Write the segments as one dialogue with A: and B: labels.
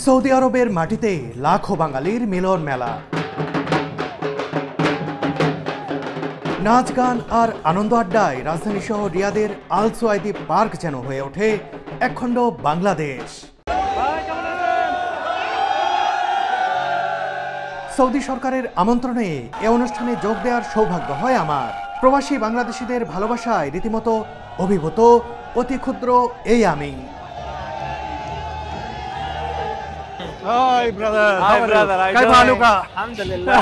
A: Saudi আরবের মাটিতে লাখো বাঙালির মিলন মেলা, নাচ গান আর আনন্দ আড্ডায় রাজধানী সহ রিয়াদের আল সোয়াইদি পার্ক যেন হয়ে ওঠে একখণ্ড বাংলাদেশ। সৌদি সরকারের আমন্ত্রণে এ অনুষ্ঠানে যোগ দেওয়ার সৌভাগ্য হয় আমার। প্রবাসী বাংলাদেশিদের ভালোবাসায় রীতিমতো অভিভূত অতি ক্ষুদ্র এই আমি।
B: Hi brother.
C: Hi brother.
B: كيف حالك?
C: Alhamdulillah.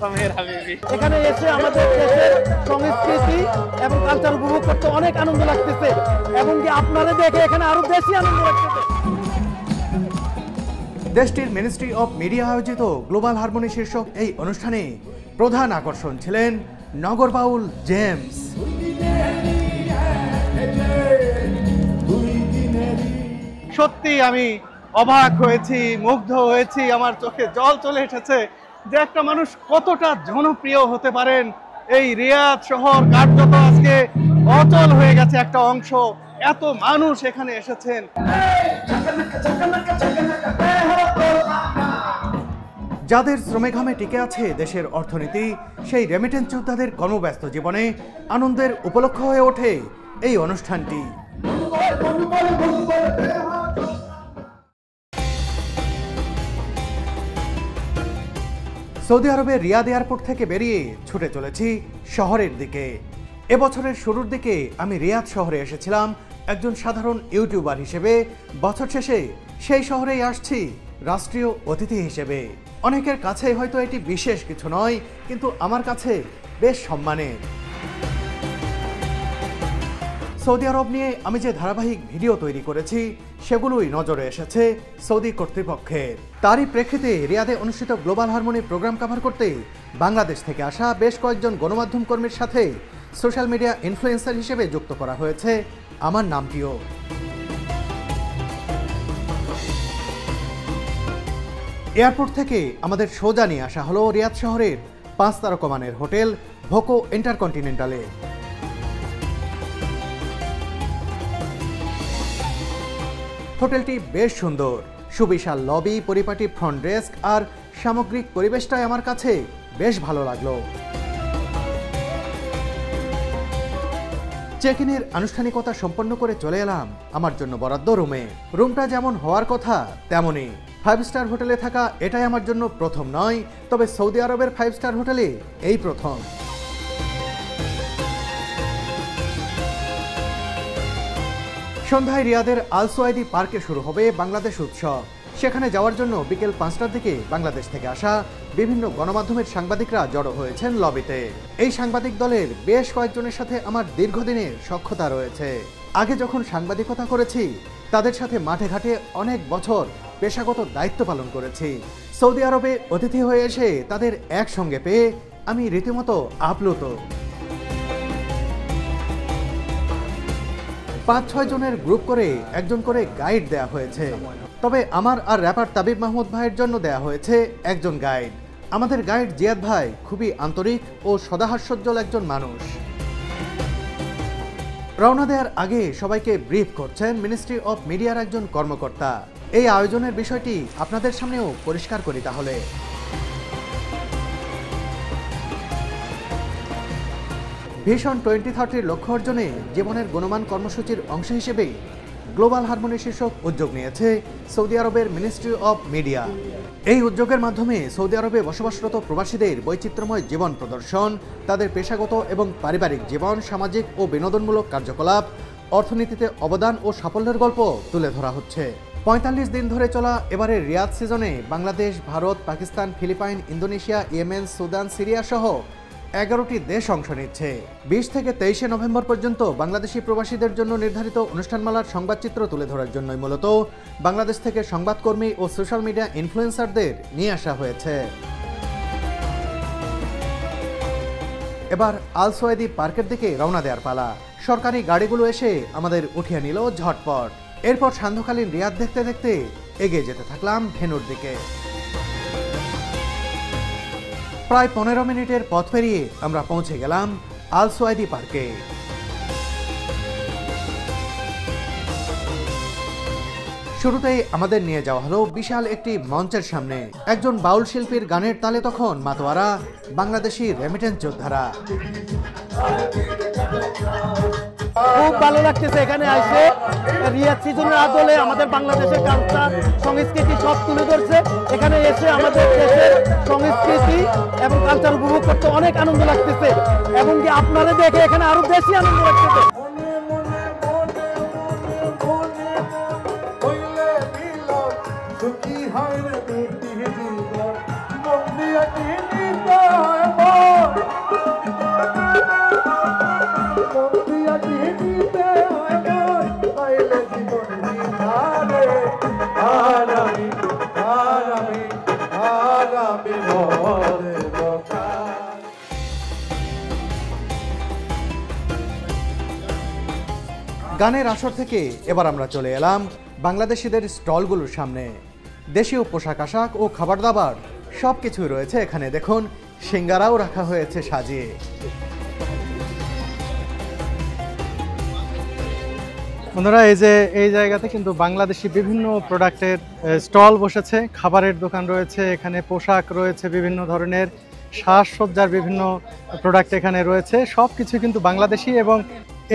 C: Samir habibi.
B: এখানে এসে আমাদের দেশের সংস্কৃতি এবং কালচার উপভোগ করতে অনেক আনন্দ লাগতেছে এবং কি আপনারা দেখে এখানে আরো বেশি আনন্দ লাগতেছে।
A: দেশটির মিনিস্ট্রি অফ মিডিয়া আয়োজিত গ্লোবাল হারমোনি শীর্ষক এই অনুষ্ঠানে প্রধান আকর্ষণ ছিলেন নগর বাউল জেমস।
B: সত্যি আমি অবাক হয়েছি, মুগ্ধ হয়েছি, আমার চোখে জল চলে এসেছে যে একটা মানুষ কতটা জনপ্রিয় হতে পারেন। এই রিয়াদ শহর কার্যত আজকে অচল হয়ে গেছে একটা অংশ, এত মানুষ এখানে এসেছেন।
A: যাদের শ্রমে ঘামে টিকে আছে দেশের অর্থনীতি, সেই রেমিটেন্স যোদ্ধাদের কর্মব্যস্ত জীবনে আনন্দের উপলক্ষ হয়ে ওঠে এই অনুষ্ঠানটি। সৌদি আরবের রিয়াদ এয়ারপোর্ট থেকে বেরিয়ে ছুটে চলেছি শহরের দিকে। এবছরের শুরুর দিকে আমি রিয়াদ শহরে এসেছিলাম একজন সাধারণ ইউটিউবার হিসেবে। বছর শেষে সেই শহরেই আসছি রাষ্ট্রীয় অতিথি হিসেবে। অনেকের কাছে হয়তো এটি বিশেষ কিছু নয়, কিন্তু আমার কাছে বেশ সম্মানের। সৌদি আরব নিয়ে আমি যে ধারাবাহিক ভিডিও তৈরি করেছি সেগুলোই নজরে এসেছে সৌদি কর্তৃপক্ষের। তারই প্রেক্ষিতে রিয়াদে অনুষ্ঠিত গ্লোবাল হারমোনি প্রোগ্রাম কভার করতে বাংলাদেশ থেকে আসা বেশ কয়েকজন গণমাধ্যম কর্মীর সাথে সোশ্যাল মিডিয়া ইনফ্লুয়েন্সার হিসেবে যুক্ত করা হয়েছে আমার নামটিও। এয়ারপোর্ট থেকে আমাদের সোজা নিয়ে আসা হলো রিয়াদ শহরের 5 তারকা মানের হোটেল ভোকো ইন্টারকন্টিনেন্টালে। হোটেলটি বেশ সুন্দর, সুবিশাল লবি, পরিপাটি ফ্রন্ট ডেস্ক আর সামগ্রিক পরিবেশটাই আমার কাছে বেশ ভালো লাগলো। চেক ইনের আনুষ্ঠানিকতা সম্পন্ন করে চলে এলাম আমার জন্য বরাদ্দ রুমে। রুমটা যেমন হওয়ার কথা তেমনই। 5 স্টার হোটেলে থাকা এটাই আমার জন্য প্রথম নয়, তবে সৌদি আরবের 5 স্টার হোটেলে এই প্রথম। সন্ধ্যায় রিয়াদের আল সোয়াইদি পার্কে শুরু হবে বাংলাদেশ উৎসব। সেখানে যাওয়ার জন্য বিকেল 5টার দিকে বাংলাদেশ থেকে আসা বিভিন্ন গণমাধ্যমের সাংবাদিকরা জড়ো হয়েছেন লবিতে। এই সাংবাদিক দলের বেশ কয়েকজনের সাথে আমার দীর্ঘদিনের সখ্যতা রয়েছে। আগে যখন সাংবাদিকতা করেছি তাদের সাথে মাঠে ঘাটে অনেক বছর পেশাগত দায়িত্ব পালন করেছি। সৌদি আরবে অতিথি হয়ে এসে তাদের একসঙ্গে পেয়ে আমি রীতিমতো আপ্লুত। 5-6 জনের গ্রুপ করে একজন করে গাইড দেয়া হয়েছে, তবে আমার আর র্যাপার তাবিব মাহমুদ ভাইয়ের জন্য দেয়া হয়েছে একজন গাইড। আমাদের গাইড জিয়াদ ভাই খুবই আন্তরিক ও সদাহাস্যোজ্জ্বল একজন মানুষ। রওনা দেওয়ার আগে সবাইকে ব্রিফ করছেন মিনিস্ট্রি অফ মিডিয়ার একজন কর্মকর্তা। এই আয়োজনের বিষয়টি আপনাদের সামনেও পরিষ্কার করি তাহলে। ভিশন 2030 লক্ষ্য অর্জনে জীবনের গুণমান কর্মসূচির অংশ হিসেবে গ্লোবাল হারমোনি শীর্ষক উদ্যোগ নিয়েছে সৌদি আরবের মিনিস্ট্রি অফ মিডিয়া। এই উদ্যোগের মাধ্যমে সৌদি আরবে বসবাসরত প্রবাসীদের বৈচিত্র্যময় জীবন প্রদর্শন, তাদের পেশাগত এবং পারিবারিক জীবন, সামাজিক ও বিনোদনমূলক কার্যকলাপ, অর্থনীতিতে অবদান ও সাফল্যের গল্প তুলে ধরা হচ্ছে। 45 দিন ধরে চলা এবারের রিয়াদ সিজনে Bangladesh, Bharat, Pakistan, Philippines, Indonesia, Yemen, Sudan, Syria সহ 11টি দেশ অংশ নিচ্ছে। 20 থেকে 23 নভেম্বর পর্যন্ত বাংলাদেশি প্রবাসীদের জন্য নির্ধারিত অনুষ্ঠানমালার সংবাদচিত্র তুলে ধরার জন্যই মূলত বাংলাদেশ থেকে সংবাদকর্মী ও সোশ্যাল মিডিয়া ইনফ্লুয়েন্সারদের নিয়ে আসা হয়েছে। এবার আল সোয়াইদি পার্কের দিকে রওনা দেওয়ার পালা। সরকারি গাড়িগুলো এসে আমাদের উঠিয়ে নিল ঝটপট। এরপর সান্ধ্যকালীন রিয়াদ দেখতে দেখতে এগিয়ে যেতে থাকলাম ভেন্যুর দিকে। প্রায় 15 মিনিটের পথ পেরিয়ে আমরা পৌঁছে গেলাম আল সোয়াইদি পার্কে। শুরুতেই আমাদের নিয়ে যাওয়া হলো বিশাল একটি মঞ্চের সামনে। একজন বাউল শিল্পীর গানের তালে তখন মাতোয়ারা বাংলাদেশি রেমিটেন্স যোদ্ধারা।
D: খুব ভালো লাগতেছে এখানে আসে। রিয়াদ সিজনের আদলে আমাদের বাংলাদেশের কালচার সংস্কৃতি সব তুলে ধরছে। এখানে এসে আমাদের দেশের সংস্কৃতি এবং কালচার উপভোগ করতে অনেক আনন্দ লাগতেছে, এবং কি আপনারা দেখে এখানে আরো বেশি আনন্দ লাগতেছে।
A: গানের আসর থেকে এবার আমরা চলে এলাম বাংলাদেশিদের স্টলগুলোর সামনে। দেশীয় পোশাক আশাক ও খাবার দাবার সব কিছুই রয়েছে এখানে। দেখুন, সিঙ্গারাও রাখা হয়েছে সাজিয়ে।
B: বন্ধুরা, এই জায়গাতে কিন্তু বাংলাদেশি বিভিন্ন প্রোডাক্টের স্টল বসেছে। খাবারের দোকান রয়েছে, এখানে পোশাক রয়েছে, বিভিন্ন ধরনের সাজসজ্জার বিভিন্ন প্রোডাক্ট এখানে রয়েছে। সব কিছু কিন্তু বাংলাদেশি, এবং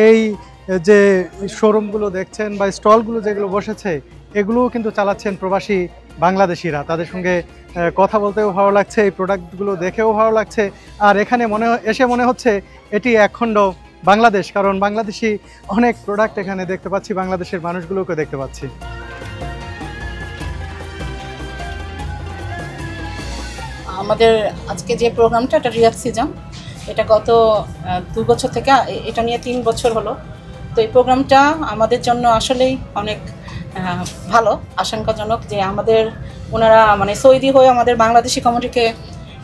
B: এই যে শোরুমগুলো দেখছেন বা স্টলগুলো যেগুলো বসেছে, এগুলোও কিন্তু চালাচ্ছেন প্রবাসী বাংলাদেশিরা। তাদের সঙ্গে কথা বলতেও ভালো লাগছে, এই প্রোডাক্টগুলো দেখেও ভালো লাগছে। আর এখানে এসে মনে হচ্ছে এটি একখণ্ড বাংলাদেশ, কারণ বাংলাদেশি অনেক প্রোডাক্ট এখানে দেখতে পাচ্ছি, বাংলাদেশের মানুষগুলোকে দেখতে পাচ্ছি।
E: আমাদের আজকে যে প্রোগ্রামটা, এটা রিয়াদ সিজন, এটা গত 2 বছর থেকে, এটা নিয়ে 3 বছর হলো। তো এই প্রোগ্রামটা আমাদের জন্য আসলেই অনেক ভালো, আশঙ্কাজনক যে আমাদের ওনারা মানে সৌদি হয়ে আমাদের বাংলাদেশি কমিউনিটিকে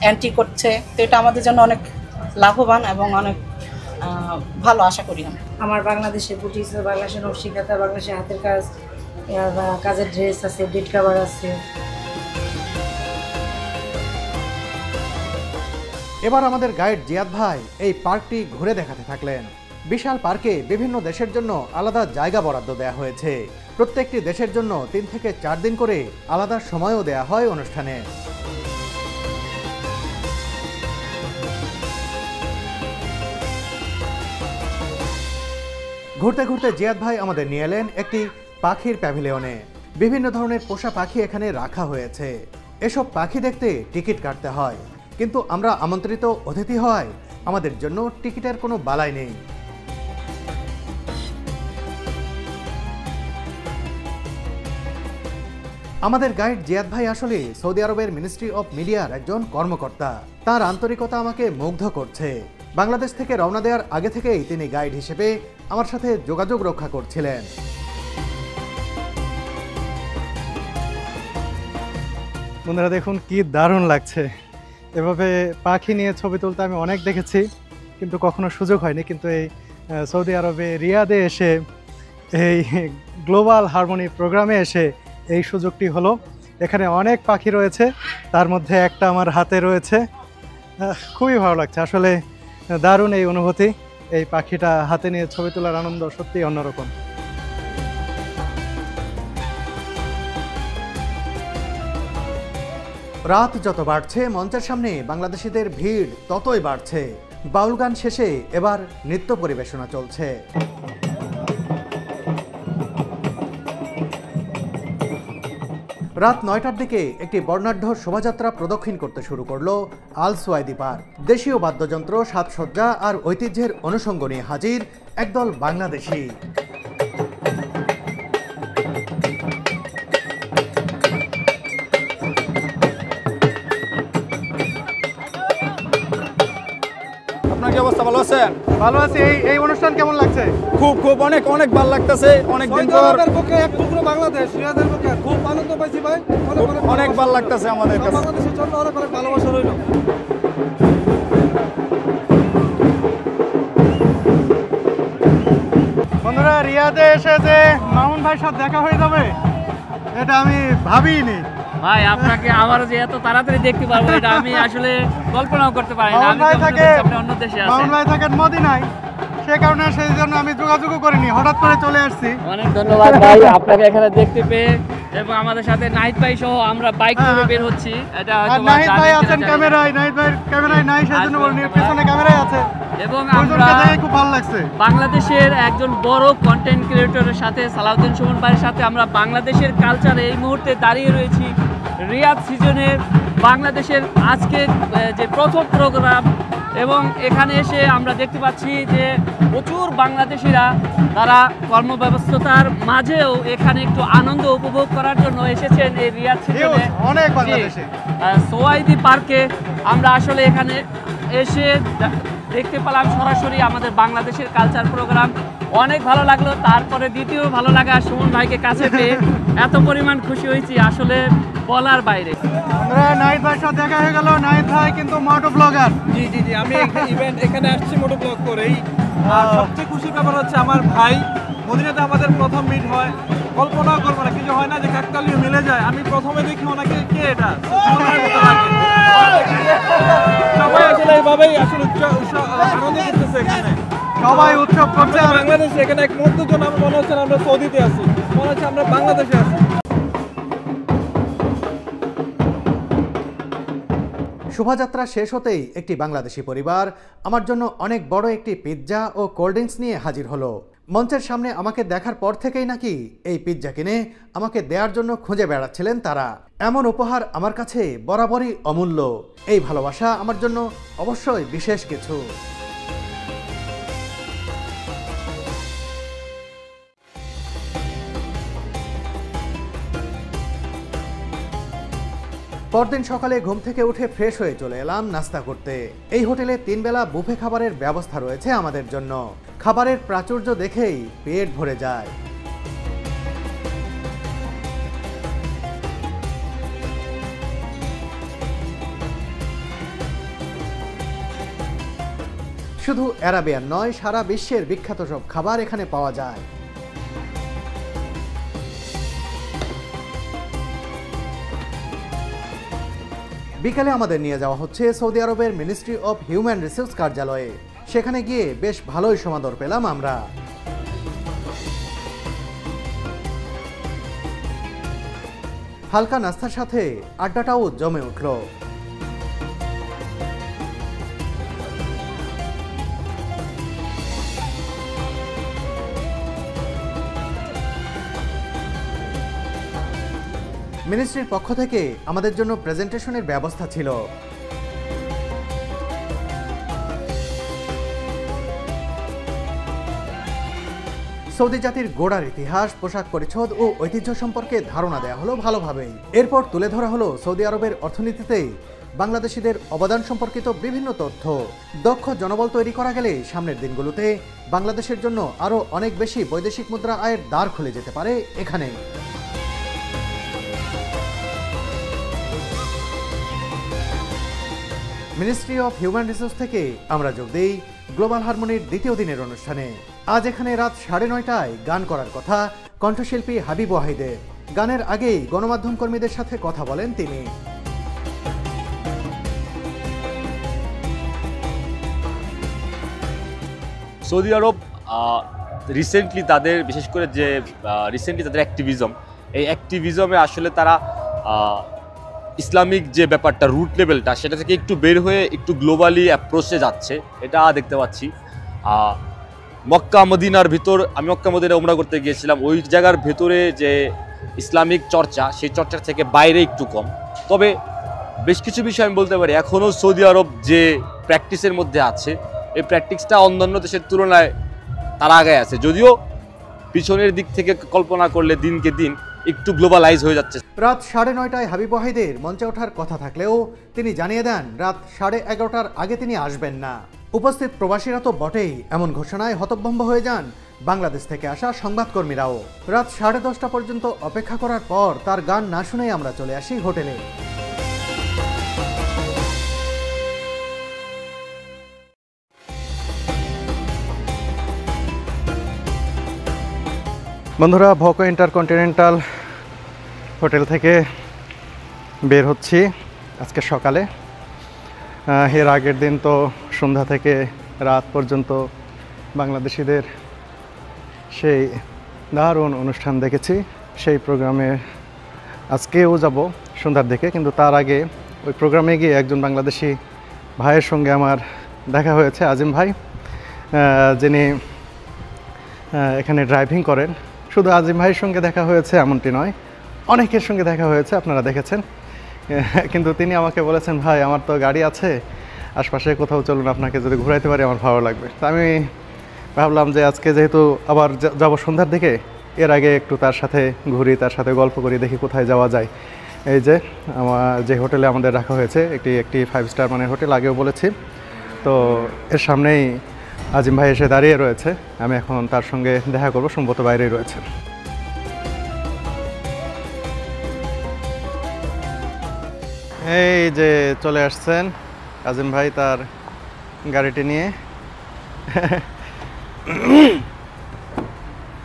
E: এন্ট্রি করছে। তো এটা আমাদের জন্য অনেক লাভবান এবং অনেক ভালো আশা করি আমি।
F: আমার বাংলাদেশের বুটিক, বাংলাদেশের নকশিকাঁথা, বাংলাদেশের হাতের কাজ, কাজের ড্রেস আছে, বেড কাভার আছে।
A: এবার আমাদের গাইড জিয়াদ ভাই এই পার্কটি ঘুরে দেখাতে থাকলেন। বিশাল পার্কে বিভিন্ন দেশের জন্য আলাদা জায়গা বরাদ্দ দেওয়া হয়েছে। প্রত্যেকটি দেশের জন্য 3 থেকে 4 দিন করে আলাদা সময়ও দেওয়া হয় অনুষ্ঠানে। ঘুরতে ঘুরতে জিয়াদ ভাই আমাদের নিয়ে এলেন একটি পাখির প্যাভিলিয়নে। বিভিন্ন ধরনের পোষা পাখি এখানে রাখা হয়েছে। এসব পাখি দেখতে টিকিট কাটতে হয়, কিন্তু আমরা আমন্ত্রিত অতিথি হয় আমাদের জন্য টিকিটের কোনো বালাই নেই। আমাদের গাইড জিয়াদ ভাই আসলে সৌদি আরবের মিনিস্ট্রি অফ মিডিয়ার একজন কর্মকর্তা। তার আন্তরিকতা আমাকে মুগ্ধ করছে। বাংলাদেশ থেকে রওনা দেওয়ার আগে থেকেই তিনি গাইড হিসেবে আমার সাথে যোগাযোগ রক্ষা করছিলেন।
B: বন্ধুরা দেখুন, কি দারুণ লাগছে। এভাবে পাখি নিয়ে ছবি তুলতে আমি অনেক দেখেছি, কিন্তু কখনো সুযোগ হয়নি। কিন্তু এই সৌদি আরবে রিয়াদে এসে, এই গ্লোবাল হারমোনি প্রোগ্রামে এসে এই সুযোগটি হলো। এখানে অনেক পাখি রয়েছে, তার মধ্যে একটা আমার হাতে রয়েছে। খুবই ভালো লাগছে, আসলে দারুণ এই অনুভূতি। এই পাখিটা হাতে নিয়ে ছবি তোলার আনন্দ সত্যিই অন্যরকম।
A: রাত যত বাড়ছে, মঞ্চের সামনে বাংলাদেশিদের ভিড় ততই বাড়ছে। বাউল গান শেষে এবার নৃত্য পরিবেশনা চলছে। রাত 9টার দিকে একটি বর্ণাঢ্য শোভাযাত্রা প্রদক্ষিণ করতে শুরু করলো আল সুয়াইদি পার্ক। দেশীয় বাদ্যযন্ত্র, সাজসজ্জা আর ঐতিহ্যের অনুষঙ্গ নিয়ে হাজির একদল বাংলাদেশি।
C: আপনার কি অবস্থা, ভালো আছেন?
B: ভালো আছি। এই অনুষ্ঠান কেমন লাগছে?
C: খুব খুব অনেক অনেক ভালো লাগতেছে। অনেক দিন পর
D: পক্ষে এক টুকরো বাংলাদেশ, রিয়াদের পক্ষে খুব আনন্দ পাইছি ভাই।
C: অনেক ভালো লাগতেছে আমাদের কাছে।
D: বাংলাদেশের জন্য অনেক অনেক ভালোবাসা রইল।
B: বন্ধুরা, রিয়াদে এসে যে মামুন ভাইয়ের সাথে দেখা হয়ে যাবে, এটা আমি ভাবিনি।
G: ভাই, আপনাকে আবারও যে এত তাড়াতাড়ি দেখতে পারবো, এটা আমি আসলে কল্পনাও করতে পারি না।
B: মামুন
G: আমি
B: ভাই
G: তো
B: থাকে
G: আপনি অন্য দেশে আছেন।
B: মামুন ভাই থাকেন মদিনায়, সে কারণে সেই জন্য আমি যোগাযোগও করিনি, হঠাৎ করে চলে আসছি।
G: অনেক ধন্যবাদ ভাই আপনাকে এখানে দেখতে পেয়ে, এবং আমাদের সাথে নাহিদ ভাই সহ আমরা বাইক করে বের হচ্ছি। এটা
B: আর
G: হয়তো
B: নাহিদ ভাই আছেন ক্যামেরায়, নাহিদ ভাই ক্যামেরায় নাই সেজন্য বলিনি, পেছনে ক্যামেরায় আছে।
G: এবং
B: দুজনকে
G: আমরা
B: দেখে খুব ভালো লাগছে।
G: বাংলাদেশের একজন বড় কন্টেন্ট ক্রিয়েটরের সাথে, সালাউদ্দিন সুমন ভাইয়ের সাথে আমরা বাংলাদেশের কালচারে এই মুহূর্তে দাঁড়িয়ে রয়েছি। রিয়াদ সিজনের বাংলাদেশের আজকে যে প্রথম প্রোগ্রাম, এবং এখানে এসে আমরা দেখতে পাচ্ছি যে প্রচুর বাংলাদেশিরা তারা কর্মব্যস্ততার মাঝেও এখানে একটু আনন্দ উপভোগ করার জন্য এসেছেন এই রিয়াদ সিজনে।
B: অনেক বাংলাদেশি।
G: সোয়াইদি পার্কে আমরা আসলে এখানে এসে দেখতে পেলাম সরাসরি আমাদের বাংলাদেশের কালচার প্রোগ্রাম। অনেক ভালো লাগলো। তারপরে দ্বিতীয় ভালো লাগা সুমন ভাইকে কাছে পেয়ে এত পরিমাণ খুশি হয়েছি আসলে বলার বাইরে।
B: আমরা নাহিদ ভাইয়ের সাথে দেখা হয়ে গেল। নাহিদ ভাই কিন্তু মোটো ব্লগার।
C: জি জি জি, আমি ইভেন্ট এখানে আসছি মোটো ব্লগ করেই। আর সবচেয়ে খুশির ব্যাপার হচ্ছে আমার ভাই মদিনাতে আমাদের প্রথম মিট হয়। কল্পনাও করবো না, কিছু হয় না যে কাকতালীয় মিলে যায়। আমি প্রথমে দেখি ওনাকে, কে এটা, সবাই আসলে এইভাবেই আসলে আনন্দ করতেছে এখানে,
B: সবাই উৎসব করছে।
C: বাংলাদেশে এখানে এক মুহূর্তের জন্য আমার মনে হচ্ছে আমরা সৌদিতে আছি, মনে হচ্ছে আমরা বাংলাদেশে আছি।
A: শোভাযাত্রা শেষ হতেই একটি বাংলাদেশি পরিবার আমার জন্য অনেক বড় একটি পিৎজা ও কোল্ড ড্রিঙ্কস নিয়ে হাজির হলো। মঞ্চের সামনে আমাকে দেখার পর থেকেই নাকি এই পিৎজা কিনে আমাকে দেওয়ার জন্য খুঁজে বেড়াচ্ছিলেন তারা। এমন উপহার আমার কাছে বরাবরই অমূল্য। এই ভালোবাসা আমার জন্য অবশ্যই বিশেষ কিছু। পরদিন সকালে ঘুম থেকে উঠে ফ্রেশ হয়ে চলে এলাম নাস্তা করতে। এই হোটেলে 3 বেলা বুফে খাবারের ব্যবস্থা রয়েছে আমাদের জন্য। খাবারের প্রাচুর্য দেখেই পেট ভরে যায়। শুধু অ্যারাবিয়ান নয়, সারা বিশ্বের বিখ্যাত সব খাবার এখানে পাওয়া যায়। বিকালে আমাদের নিয়ে যাওয়া হচ্ছে সৌদি আরবের মিনিস্ট্রি অফ হিউম্যান রিসোর্স কার্যালয়ে। সেখানে গিয়ে বেশ ভালোই সমাদর পেলাম আমরা। হালকা নাস্তার সাথে আড্ডাটাও জমে উঠল। মিনিস্ট্রির পক্ষ থেকে আমাদের জন্য প্রেজেন্টেশনের ব্যবস্থা ছিল। সৌদি জাতির গোড়ার ইতিহাস, পোশাক পরিচ্ছদ ও ঐতিহ্য সম্পর্কে ধারণা দেওয়া হলো ভালোভাবেই। এরপর তুলে ধরা হলো সৌদি আরবের অর্থনীতিতে বাংলাদেশিদের অবদান সম্পর্কিত বিভিন্ন তথ্য। দক্ষ জনবল তৈরি করা গেলে সামনের দিনগুলোতে বাংলাদেশের জন্য আরও অনেক বেশি বৈদেশিক মুদ্রা আয়ের দ্বার খুলে যেতে পারে এখানে। মিনিস্ট্রি অফ হিউম্যান রিসোর্স থেকে আমরা যোগ দিই গ্লোবাল হারমোনির দ্বিতীয় দিনের অনুষ্ঠানে। আজ এখানে রাত 9:30টায় গান করার কথা কণ্ঠশিল্পী হাবিব ওয়াহিদের। গানের আগেই গণমাধ্যম কর্মীদের সাথে কথা বলেন তিনি।
H: সৌদি আরব রিসেন্টলি তাদের, বিশেষ করে যে তাদের অ্যাক্টিভিজম, এই অ্যাক্টিভিজমে আসলে তারা ইসলামিক যে ব্যাপারটা, রুট লেভেলটা, সেটা থেকে একটু বের হয়ে একটু গ্লোবালি অ্যাপ্রোচে যাচ্ছে, এটা দেখতে পাচ্ছি। মক্কা মদিনার ভিতর, আমি মক্কা মদিনা উমরা করতে গিয়েছিলাম, ওই জায়গার ভেতরে যে ইসলামিক চর্চা, সেই চর্চার থেকে বাইরে একটু কম। তবে বেশ কিছু বিষয় আমি বলতে পারি, এখনও সৌদি আরব যে প্র্যাকটিসের মধ্যে আছে, এই প্র্যাকটিসটা অন্যান্য দেশের তুলনায় তারা আগে আছে, যদিও পিছনের দিক থেকে কল্পনা করলে দিনকে দিন একটু গ্লোবালাইজ হয়ে যাচ্ছে।
A: রাত 9:30টায় হাবিব ওয়াহিদের মঞ্চে ওঠার কথা থাকলেও তিনি জানিয়ে দেন রাত 11:30টার আগে তিনি আসবেন না। উপস্থিত প্রবাসীরা তো বটেই, এমন ঘোষণায় হতভম্ব হয়ে যান বাংলাদেশ থেকে আসা সংবাদকর্মীরাও। রাত 10:30 পর্যন্ত অপেক্ষা করার পর তার গান না শুনেই আমরা চলে আসি হোটেলে।
B: বন্ধুরা, ভোকো ইন্টারকন্টিনেন্টাল হোটেল থেকে বের হচ্ছি আজকে সকালে। এর আগের দিন তো সন্ধ্যা থেকে রাত পর্যন্ত বাংলাদেশিদের সেই দারুণ অনুষ্ঠান দেখেছি। সেই প্রোগ্রামে আজকেও যাব সন্ধ্যার দিকে, কিন্তু তার আগে ওই প্রোগ্রামে গিয়ে একজন বাংলাদেশি ভাইয়ের সঙ্গে আমার দেখা হয়েছে, আজিম ভাই, যিনি এখানে ড্রাইভিং করেন। শুধু আজিম ভাইয়ের সঙ্গে দেখা হয়েছে এমনটি নয়, অনেকের সঙ্গে দেখা হয়েছে, আপনারা দেখেছেন। কিন্তু তিনি আমাকে বলেছেন, ভাই আমার তো গাড়ি আছে, আশপাশে কোথাও চলুন, আপনাকে যদি ঘুরাইতে পারি আমার ভালো লাগবে। তো আমি ভাবলাম যে আজকে যেহেতু আবার যাব সন্ধ্যার দিকে, এর আগে একটু তার সাথে ঘুরি, তার সাথে গল্প করি, দেখি কোথায় যাওয়া যায়। এই যে যে হোটেলে আমাদের রাখা হয়েছে, একটি 5 স্টার মানের হোটেল, আগেও বলেছি। তো এর সামনেই আজিম ভাই এসে দাঁড়িয়ে রয়েছে, আমি এখন তার সঙ্গে দেখা করব, সম্ভবত বাইরেই রয়েছে। এই যে চলে আসছেন আজিম ভাই তার গাড়িটি নিয়ে।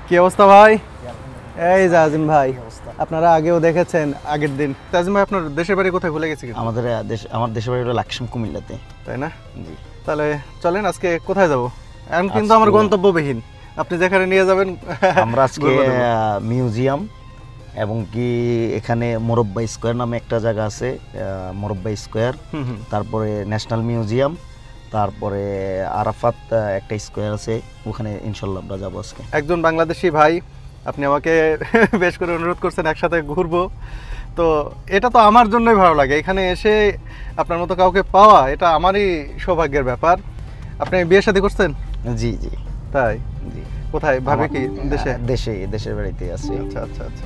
B: কি অবস্থা ভাই? এই যে আজিম ভাই, আপনারা আগেও দেখেছেন আগের দিন। আজিম ভাই আপনার দেশের বাড়ি কোথায় ভুলে গেছি?
D: আমার দেশের বাড়ি হলো লাকসাম, কুমিল্লাতে।
B: তাই না?
D: জি।
B: তাহলে চলেন আজকে কোথায় যাব? এখন কিন্তু আমার গন্তব্যবিহীন, আপনি যেখানে নিয়ে যাবেন।
D: আমরা আজকে মিউজিয়াম এবং কি এখানে মোরব্বা স্কোয়ার নামে একটা জায়গা আছে, মোরব্বা স্কোয়ার, তারপরে ন্যাশনাল মিউজিয়াম, তারপরে আরাফাত একটা স্কোয়ার আছে, ওখানে ইনশাল্লাহ আমরা যাবো আজকে।
B: একজন বাংলাদেশি ভাই, আপনি আমাকে বেশ করে অনুরোধ করছেন একসাথে ঘুরবো, তো এটা তো আমার জন্যই ভালো লাগে। এখানে এসে আপনার মতো কাউকে পাওয়া, এটা আমারই সৌভাগ্যের ব্যাপার। আপনি বিয়ে শাদী করছেন?
D: জি জি।
B: তাই?
D: জি।
B: কোথায়? ভাবে কি
D: দেশের বাড়িতে আছে।
B: আচ্ছা আচ্ছা আচ্ছা।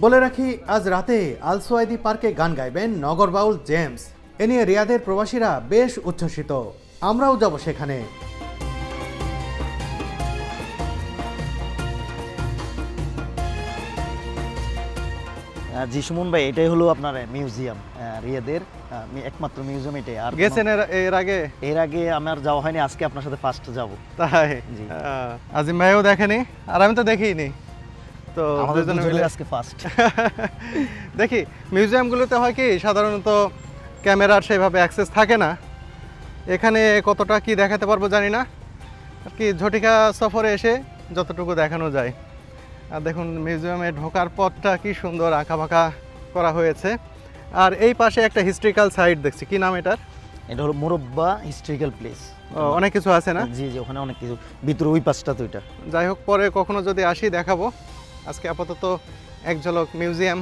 A: বলে রাখি, আজ রাতে আল সোয়াইদি পার্কে গান গাইবেন নগর বাউল জেমস। এ নিয়ে রিয়াদের প্রবাসীরা বেশ উচ্ছ্বসিত, আমরাও যাব সেখানে।
D: জি সুমন ভাই, এটাই হলো আপনার মিউজিয়াম, রিয়াদের একমাত্র মিউজিয়াম এটাই। আর
B: গেছেন এর আগে
D: আমার যাওয়া হয়নি, আজকে আপনার সাথে ফার্স্ট যাব।
B: তাই? জি। আজিম ভাইও দেখেনি, আর আমি তো দেখিনি, তো
D: আমাদের দুজনের আজকে ফার্স্ট।
B: দেখি মিউজিয়ামগুলোতে হয় কি, সাধারণত ক্যামেরার সেভাবে অ্যাক্সেস থাকে না, এখানে কতটা কি দেখাতে পারবো জানি না, আর কি ঝটিকা সফরে এসে যতটুকু দেখানো যায়। আর দেখুন মিউজিয়ামে ঢোকার পথটা কি সুন্দর আঁকাবাঁকা করা হয়েছে। আর এই পাশে একটা হিস্ট্রিক্যাল সাইট দেখছি, কি নাম এটার?
D: এটা হলো মোরব্বা হিস্ট্রিক্যাল প্লেস।
B: অনেক কিছু আছে না?
D: জি জি, ওখানে অনেক কিছু, ভিতরে ওই পাশটা তো। এটা
B: যাই হোক, পরে কখনো যদি আসি দেখাবো। আজকে আপাতত এক ঝলক মিউজিয়াম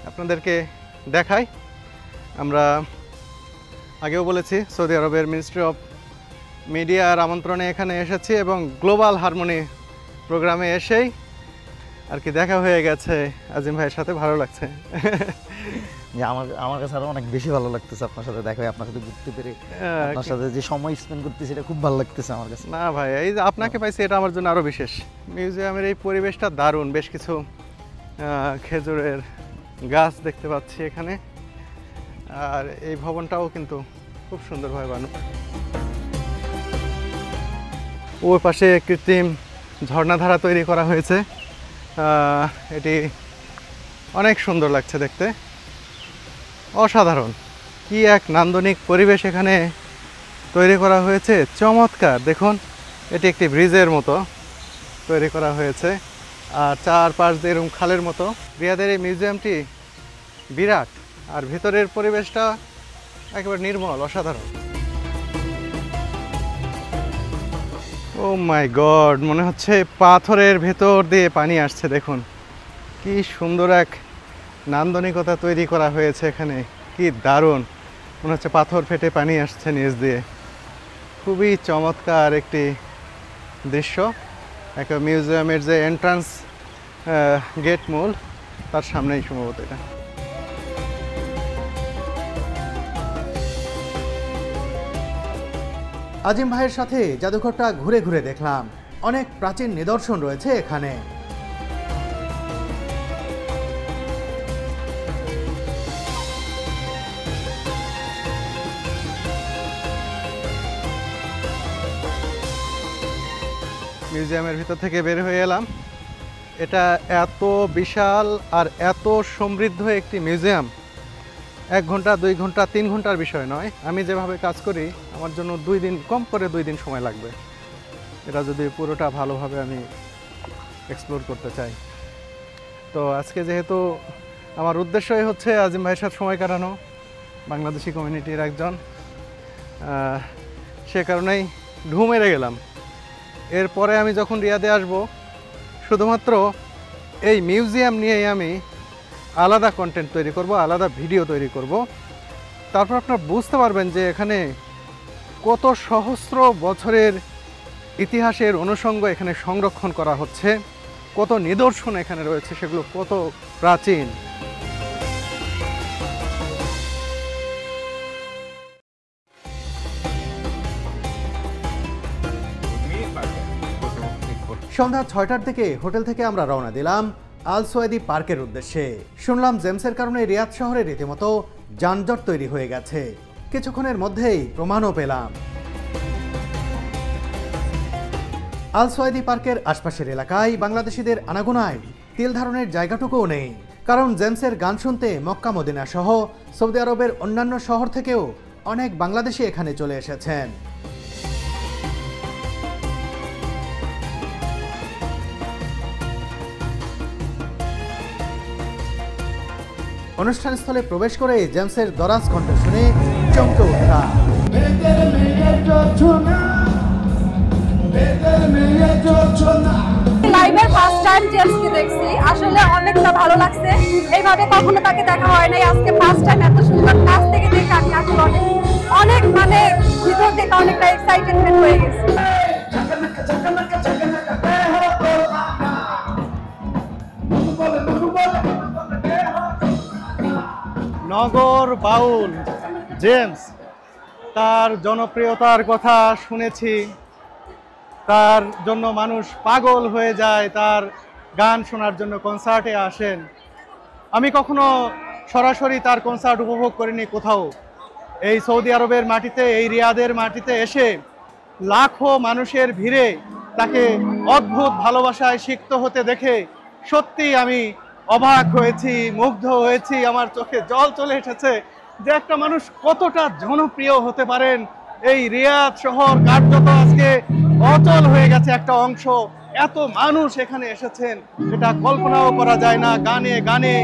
B: আপনাদেরকে দেখাই। আমরা আগেও বলেছি, সৌদি আরবের মিনিস্ট্রি অফ মিডিয়ার আমন্ত্রণে এখানে এসেছি এবং গ্লোবাল হারমোনি প্রোগ্রামে এসেই আর কি দেখা হয়ে গেছে আজিম ভাইয়ের সাথে, ভালো লাগছে।
D: যে আমার কাছে আরো অনেক বেশি ভালো লাগতেছে আপনার সাথে দেখা, আপনার সাথে ঘুরতে পেরে, আপনার সাথে যে সময় স্পেন্ড করতেছি, এটা খুব ভালো লাগতেছে আমার কাছে।
B: না ভাই, এই যে আপনাকে পাইছি এটা আমার জন্য আরো বিশেষ। মিউজিয়ামের এই পরিবেশটা দারুণ, বেশ কিছু খেজুরের গাছ দেখতে পাচ্ছি এখানে, আর এই ভবনটাও কিন্তু খুব সুন্দরভাবে বানানো। ওই পাশে কৃত্রিম ঝর্ণাধারা তৈরি করা হয়েছে, এটি অনেক সুন্দর লাগছে দেখতে, অসাধারণ। কি এক নান্দনিক পরিবেশ এখানে তৈরি করা হয়েছে, চমৎকার। দেখুন, এটি একটি ব্রিজের মতো তৈরি করা হয়েছে, আর চারপাশ দিয়ে এরকম খালের মতো। রিয়াদের এই মিউজিয়ামটি বিরাট, আর ভিতরের পরিবেশটা একেবারে নির্মল, অসাধারণ। ও মাই গড, মনে হচ্ছে পাথরের ভেতর দিয়ে পানি আসছে। দেখুন কি সুন্দর এক নান্দনিকতা তৈরি করা হয়েছে এখানে, কি দারুণ, মনে হচ্ছে পাথর ফেটে পানি আসছে নিচ দিয়ে। খুবই চমৎকার একটি দৃশ্য। একটা মিউজিয়ামের যে এন্ট্রান্স গেট মূল, তার সামনেই সম্ভবত এটা।
A: আজিম ভাইয়ের সাথে জাদুঘরটা ঘুরে ঘুরে দেখলাম, অনেক প্রাচীন নিদর্শন রয়েছে এখানে।
B: মিউজিয়ামের ভিতর থেকে বের হয়ে এলাম। এটা এত বিশাল আর এত সমৃদ্ধ একটি মিউজিয়াম, 1 ঘন্টা 2 ঘন্টা 3 ঘন্টার বিষয় নয়। আমি যেভাবে কাজ করি আমার জন্য 2 দিন, কম করে 2 দিন সময় লাগবে, এটা যদি পুরোটা ভালোভাবে আমি এক্সপ্লোর করতে চাই। তো আজকে যেহেতু আমার উদ্দেশ্যই হচ্ছে আজিম ভাইয়ের সাথে সময় কাটানো, বাংলাদেশি কমিউনিটির একজন, সে কারণেই ঢু মেরে গেলাম। এরপরে আমি যখন রিয়াদে আসব শুধুমাত্র এই মিউজিয়াম নিয়েই আমি আলাদা কন্টেন্ট তৈরি করব, আলাদা ভিডিও তৈরি করব। তারপর আপনারা বুঝতে পারবেন যে এখানে কত সহস্র বছরের ইতিহাসের অনুষঙ্গ এখানে সংরক্ষণ করা হচ্ছে, কত নিদর্শন এখানে রয়েছে, সেগুলো কত প্রাচীন।
A: সন্ধ্যা 6টার দিকে হোটেল থেকে আমরা রওনা দিলাম আল সোয়েদি পার্কের উদ্দেশ্যে। শুনলাম জেমসের কারণে রিয়াদ শহরে রীতিমতো যানজট তৈরি হয়ে গেছে। কিছুক্ষণের মধ্যেই প্রমাণও পেলাম। আল সোয়েদি পার্কের আশপাশের এলাকায় বাংলাদেশিদের আনাগোনায় তিল ধারণের জায়গাটুকুও নেই, কারণ জেমসের গান শুনতে মক্কা মদিনা সহ সৌদি আরবের অন্যান্য শহর থেকেও অনেক বাংলাদেশি এখানে চলে এসেছেন। অনুষ্ঠানস্থলে প্রবেশ করে জেমসের দরাজ কণ্ঠ শুনে চমকে ওঠা।
I: লাইভের ফার্স্ট টাইম জেমসকে দেখছি, আসলে অনেকটা ভালো লাগছে। এইভাবে কখনো তাকে দেখা হয় নাই, আজকে ফার্স্ট টাইম এত সুন্দর কাছ থেকে দেখে আমি আসলে অনেক মানে ভিতর থেকে অনেকটা এক্সাইটেডমেন্ট হয়ে গেছি।
B: নগর বাউল জেমস, তার জনপ্রিয়তার কথা শুনেছি, তার জন্য মানুষ পাগল হয়ে যায়, তার গান শোনার জন্য কনসার্টে আসেন। আমি কখনো সরাসরি তার কনসার্ট উপভোগ করিনি কোথাও। এই সৌদি আরবের মাটিতে, এই রিয়াদের মাটিতে এসে লাখো মানুষের ভিড়ে তাকে অদ্ভুত ভালোবাসায় সিক্ত হতে দেখে সত্যি আমি অবাক হয়েছি, মুগ্ধ হয়েছি, আমার চোখে জল চলে এসেছে যে একটা মানুষ কতটা জনপ্রিয় হতে পারেন। এই রিয়াদ শহর কার্যত আজকে অচল হয়ে গেছে একটা অংশ, এত মানুষ এখানে এসেছেন, এটা কল্পনাও করা যায় না। গানে গানে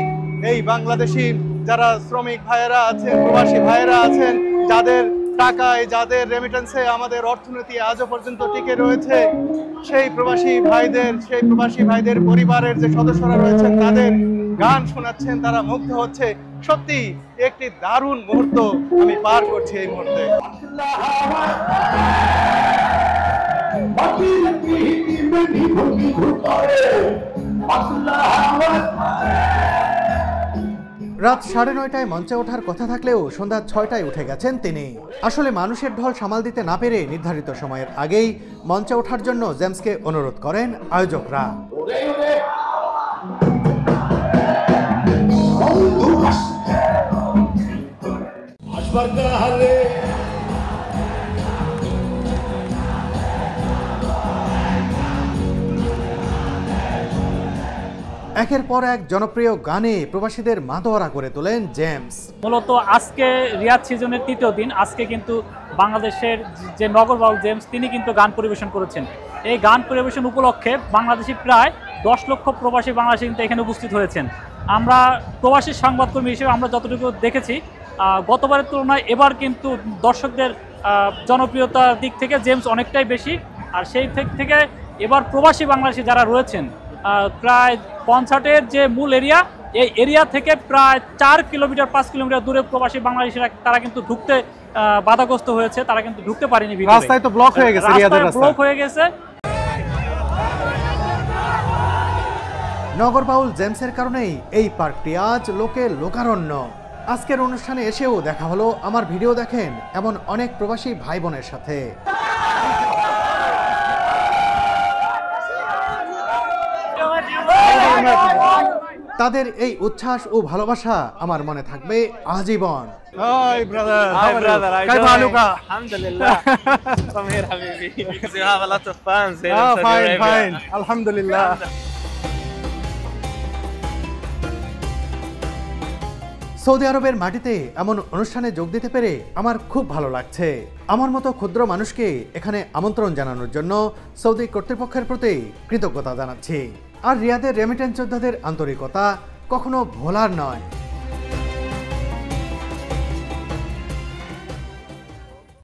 B: এই বাংলাদেশি যারা শ্রমিক ভাইয়েরা আছেন, প্রবাসী ভাইয়েরা আছেন, যাদের টাকায়, যাদের রেমিটেন্সে আমাদের অর্থনীতি আজও পর্যন্ত টিকে রয়েছে, সেই প্রবাসী ভাইদের পরিবারের যে সদস্যরা রয়েছেন তাদের গান শোনাচ্ছেন, তারা মুগ্ধ হচ্ছে। সত্যি একটি দারুণ মুহূর্ত আমি পার করছি এই মুহূর্তে।
A: রাত 9:30টায় মঞ্চে ওঠার কথা থাকলেও সন্ধ্যা 6টায় উঠে গেছেন তিনি। আসলে মানুষের ঢল সামাল দিতে না পেরে নির্ধারিত সময়ের আগেই মঞ্চে ওঠার জন্য জেমসকে অনুরোধ করেন আয়োজকরা। একের পর এক জনপ্রিয় গানে প্রবাসীদের মাতোয়ারা করে তোলেন জেমস।
G: মূলত আজকে রিয়াদ সিজনের 3য় দিন, আজকে কিন্তু বাংলাদেশের যে নগর বাউল জেমস তিনি কিন্তু গান পরিবেশন করেছেন। এই গান পরিবেশন উপলক্ষে বাংলাদেশি প্রায় 10 লক্ষ প্রবাসী বাংলাদেশি কিন্তু এখানে উপস্থিত হয়েছেন। আমরা প্রবাসী সংবাদকর্মী হিসেবে আমরা যতটুকু দেখেছি, গতবারের তুলনায় এবার কিন্তু দর্শকদের জনপ্রিয়তার দিক থেকে জেমস অনেকটাই বেশি। আর সেই থেকে এবার প্রবাসী বাংলাদেশি যারা রয়েছেন, প্রায় কনসার্টের যে মূল এরিয়া, এই এরিয়া থেকে প্রায় 4 কিলোমিটার 5 কিলোমিটার দূরে প্রবাসী বাংলাদেশিরা তারা কিন্তু ঢুকতে বাধাগ্রস্ত হয়েছে, তারা কিন্তু ঢুকতে পারেনি।
B: রাস্তায় তো ব্লক হয়ে গেছে,
G: ব্লক হয়ে গেছে।
A: নগর বাউল জেমসের কারণেই এই পার্কটি আজ লোকে লোকারণ্য। আজকের অনুষ্ঠানে এসেও দেখা হলো আমার ভিডিও দেখেন এমন অনেক প্রবাসী ভাই বোনের সাথে। তাদের এই উচ্ছ্বাস ও ভালোবাসা আমার মনে থাকবে আজীবন।
B: Hi brother.
C: Hi brother.
B: كيف حالك?
C: Alhamdulillah. Come here habibi. You have a lot of fans here in Saudi
B: Fine,
C: Arabia.
B: fine. Alhamdulillah.
A: Saudi আরবের মাটিতে এমন অনুষ্ঠানে যোগ দিতে পেরে আমার খুব ভালো লাগছে। আমার মতো ক্ষুদ্র মানুষকে এখানে আমন্ত্রণ জানানোর জন্য সৌদি কর্তৃপক্ষের প্রতি কৃতজ্ঞতা জানাচ্ছি। আর রিয়াদের রেমিটেন্স যোদ্ধাদের আন্তরিকতা কখনো ভোলার নয়।